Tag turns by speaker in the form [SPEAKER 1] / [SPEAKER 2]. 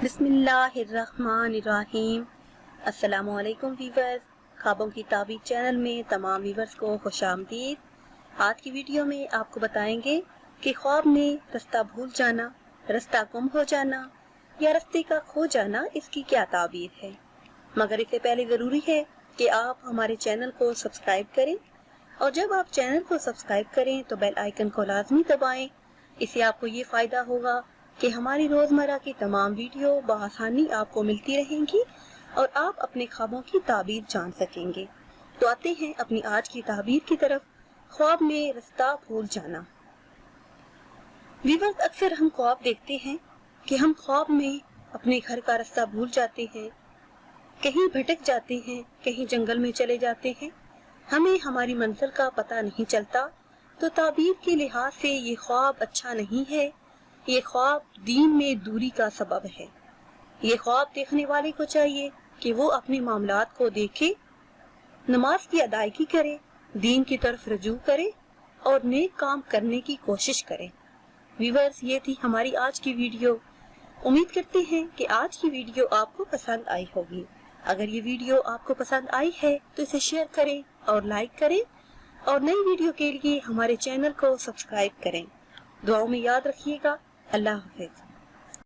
[SPEAKER 1] बिस्मिल्लाहिर्रहमानिर्रहीम। अस्सलामु अलैकुम वीवर्स, ख्वाबों की ताबीर चैनल में तमाम वीवर्स को खुशामदीद। आज की वीडियो में आपको बताएंगे कि ख्वाब में रास्ता भूल जाना, रास्ता गुम हो जाना या रास्ते का खो जाना, इसकी क्या ताबीर है। मगर इससे पहले ज़रूरी है कि आप हमारे चैनल को सब्सक्राइब करें, और जब आप चैनल को सब्सक्राइब करें तो बेल आइकन को लाजमी दबाएं। इससे आपको ये फ़ायदा होगा कि हमारी रोज़मर्रा की तमाम वीडियो बआसानी आपको मिलती रहेंगी और आप अपने ख्वाबों की ताबीर जान सकेंगे। तो आते हैं अपनी आज की ताबीर की तरफ। ख्वाब में रास्ता भूल जाना। वीवर्स, अक्सर हम ख्वाब देखते हैं कि हम ख्वाब में अपने घर का रास्ता भूल जाते हैं, कहीं भटक जाते हैं, कहीं जंगल में चले जाते हैं, हमें हमारी मंजिल का पता नहीं चलता। तो ताबीर के लिहाज से ये ख्वाब अच्छा नहीं है। ये ख्वाब दीन में दूरी का सबब है। ये ख्वाब देखने वाले को चाहिए कि वो अपने मामलात को देखे, नमाज की अदायगी करे, दीन की तरफ रजू करे और नेक काम करने की कोशिश करे। व्यूअर्स, ये थी हमारी आज की वीडियो। उम्मीद करते हैं कि आज की वीडियो आपको पसंद आई होगी। अगर ये वीडियो आपको पसंद आई है तो इसे शेयर करें और लाइक करें, और नई वीडियो के लिए हमारे चैनल को सब्सक्राइब करें। दुआओं में याद रखिएगा। अल्लाह हाफिज।